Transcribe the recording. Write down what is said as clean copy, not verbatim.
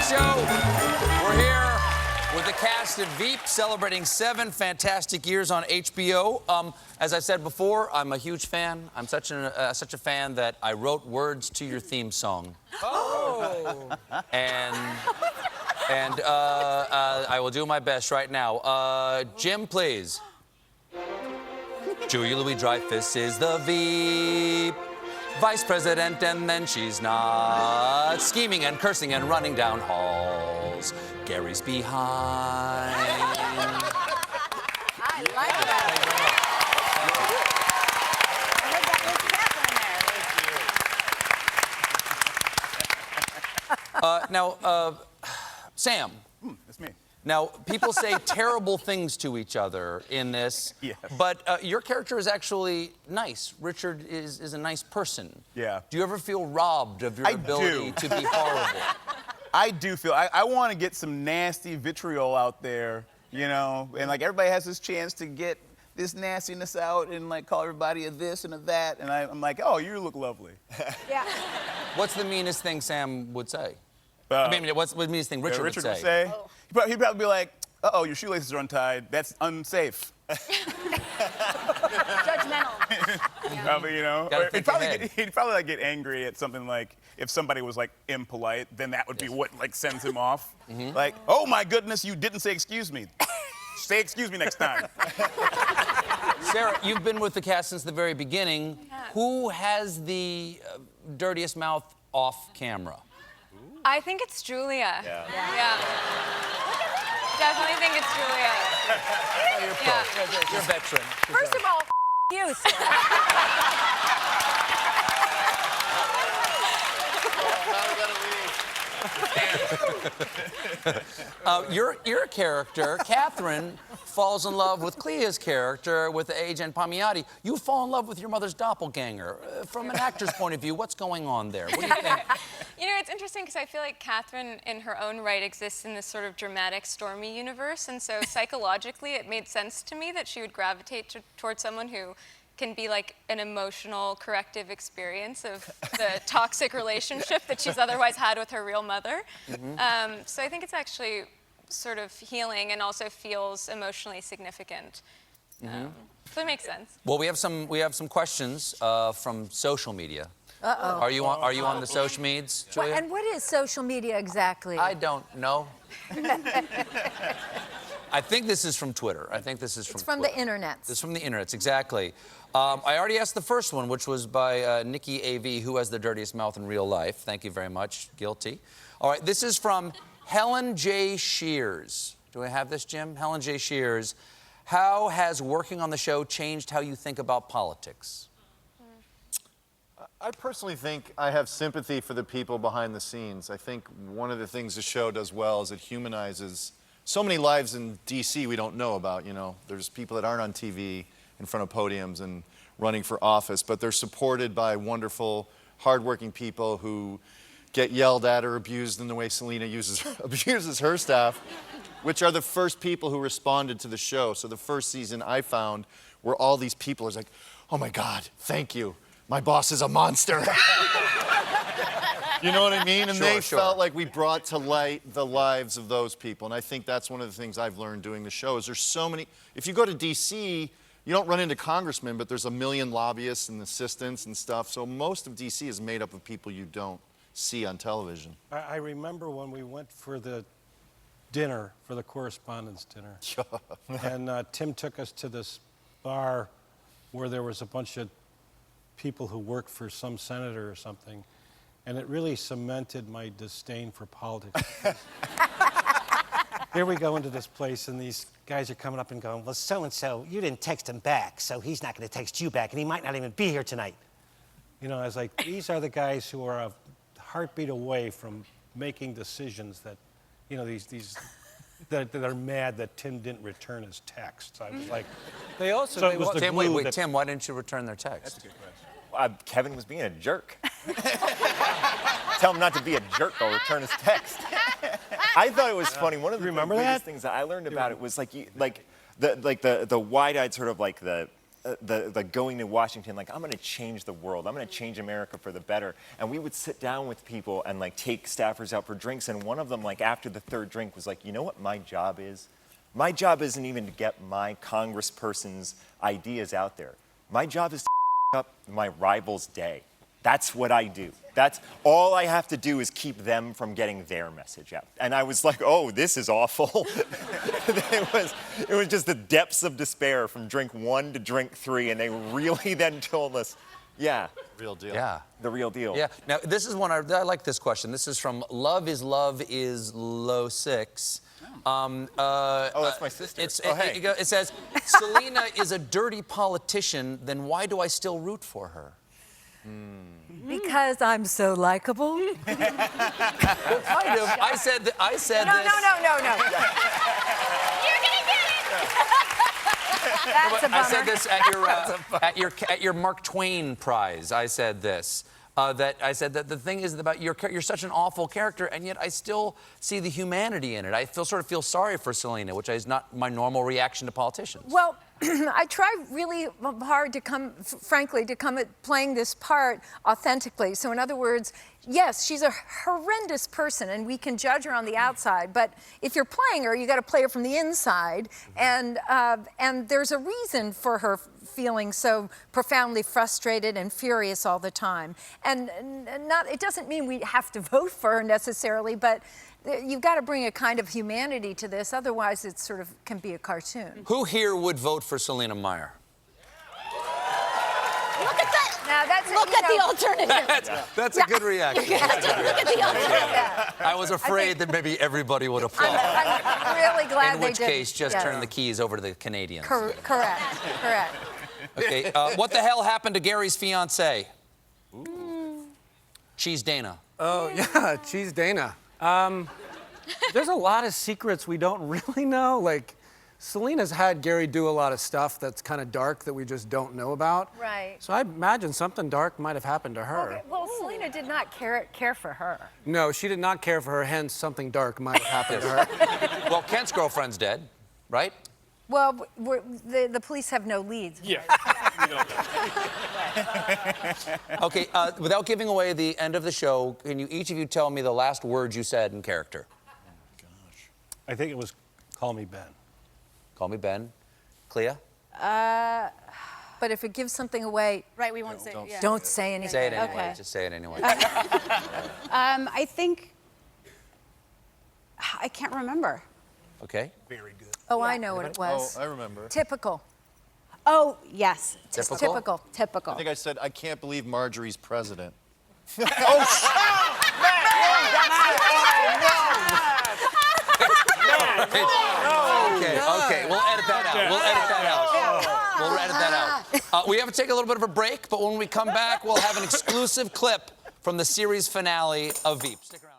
Show. We're here with the cast of VEEP, celebrating 7 fantastic years on HBO. As I said before, I'm a huge fan. I'm such a fan that I wrote words to your theme song. Oh. And I will do my best right now. Jim, please. Julia Louis-Dreyfus is the VEEP vice president, and then she's not. Scheming and cursing and running down halls. Gary's behind. I like that. I heard that was Catherine there. Now, Sam. That's me. Now, people say terrible things to each other in this, Yes. but your character is actually nice. Richard is a nice person. Yeah. Do you ever feel robbed of your ability to be horrible? I do feel, I want to get some nasty vitriol out there, you know, and like everybody has this chance to get this nastiness out and like call everybody a this and a that, and I'm like, oh, you look lovely. Yeah. What's the meanest thing Sam would say? Uh, I mean, what's the meanest thing Richard would say? Oh. He'd probably be like, uh-oh, your shoelaces are untied. That's unsafe. Judgmental. Probably, you know. Gotta Or think he'd probably like get angry at something like, if somebody was like impolite, then that would be what like sends him off. Like, oh my goodness, you didn't say excuse me. Say excuse me next time. Sarah, you've been with the cast since the very beginning. Yeah. Who has the dirtiest mouth off camera? I think it's Julia. Yeah. Definitely think it's Julia. You're a veteran. First of all, you, Sarah. Your character, Catherine, falls in love with Clea's character, with Agent Palmiotti. You fall in love with your mother's doppelganger. From an actor's point of view, what's going on there? What do you think? You know, it's interesting because I feel like Catherine, in her own right, exists in this sort of dramatic, stormy universe, and so psychologically, it made sense to me that she would gravitate towards someone who can be like an emotional corrective experience of the toxic relationship that she's otherwise had with her real mother. So I think it's actually sort of healing and also feels emotionally significant. So it makes sense. Well, we have some questions from social media. Uh-oh. Are you on the social medias, Julia? And what is social media exactly? I don't know. I think this is from Twitter. It's from the internet. It's from the internet, exactly. I already asked the first one, which was by Nikki AV, who has the dirtiest mouth in real life. Thank you very much. Guilty. All right, this is from Helen J. Shears. Do I have this, Jim? Helen J. Shears. How has working on the show changed how you think about politics? I personally think I have sympathy for the people behind the scenes. I think one of the things the show does well is it humanizes so many lives in D.C. we don't know about, you know. There's people that aren't on TV in front of podiums and running for office, but they're supported by wonderful, hardworking people who get yelled at or abused in the way Selena abuses her staff, which are the first people who responded to the show. So the first season I found where all these people are like, oh my God, thank you. My boss is a monster. You know what I mean? And they felt like we brought to light the lives of those people. And I think that's one of the things I've learned doing the show is there's so many, if you go to DC, you don't run into congressmen, but there's a million lobbyists and assistants and stuff. So most of DC is made up of people you don't see on television. I remember when we went for the dinner, for the correspondence dinner. And Tim took us to this bar where there was a bunch of people who worked for some senator or something. And it really cemented my disdain for politics. Here we go into this place, and these guys are coming up and going, well, so-and-so, you didn't text him back, so he's not going to text you back, and he might not even be here tonight. You know, I was like, these are the guys who are a heartbeat away from making decisions that, you know, that are mad that Tim didn't return his texts. I was like, They also... so it was the Tim, glue wait, that... Tim, why didn't you return their text? That's a good question. Kevin was being a jerk. Tell him not to be a jerk, I'll return his text. I thought it was funny. One of the biggest things that I learned about it was the wide-eyed sort of like the the going to Washington, like, I'm gonna change the world. I'm gonna change America for the better. And we would sit down with people and like take staffers out for drinks. And one of them, like after the third drink, was like, you know what my job is? My job isn't even to get my congressperson's ideas out there. My job is to up my rival's day. That's what I do. That's all I have to do is keep them from getting their message out. And I was like, oh, this is awful. it was just the depths of despair from drink 1 to drink 3, and they really then told us, yeah, Real deal. Yeah. the real deal. Yeah. Now, this is one, I like this question. This is from Love is Low 6. Oh, that's my sister. Hey. It says, Selena is a dirty politician, then why do I still root for her? Because I'm so likable. Well, kind of. I said this. No. You're gonna get it. That's a bummer. I said this at your Mark Twain prize. I said this. I said that the thing is about you're such an awful character, and yet I still see the humanity in it. I sort of feel sorry for Selena, which is not my normal reaction to politicians. Well, I try really hard to frankly, to come at playing this part authentically. So in other words, yes, she's a horrendous person, and we can judge her on the outside. But if you're playing her, you got to play her from the inside, and there's a reason for her feeling so profoundly frustrated and furious all the time. And it doesn't mean we have to vote for her necessarily, but you've got to bring a kind of humanity to this. Otherwise, it sort of can be a cartoon. Who here would vote for Selena Meyer? Look at that. Now that's Look at the alternative. That's a good reaction. Look at the alternative. I was afraid that maybe everybody would applaud. I'm really glad In they which did. case, just turn the keys over to the Canadians. Correct. Okay, what the hell happened to Gary's fiancée? Cheese Dana. Oh, yeah, Cheese Dana. There's a lot of secrets we don't really know. Like, Selena's had Gary do a lot of stuff that's kind of dark that we just don't know about. Right. So I imagine something dark might have happened to her. Okay, well, Selena did not care for her. No, she did not care for her, hence something dark might have happened to her. Well, Kent's girlfriend's dead, right? Well, the police have no leads. Yeah. Okay, without giving away the end of the show, can you each of you tell me the last words you said in character? I think it was Call Me Ben. Call me Ben. Clea? But if it gives something away, Right, we won't say it. Yeah. don't say anything. Say it anyway. Okay. Just say it anyway. I think I can't remember. Okay. Oh, I know what it was. Oh, I remember. Typical. Oh, yes. Typical? Typical. Typical. I think I said, I can't believe Marjorie's president. Okay, we'll edit that out. We'll edit that out. We have to take a little bit of a break, but when we come back, we'll have an exclusive clip from the series finale of VEEP. Stick around.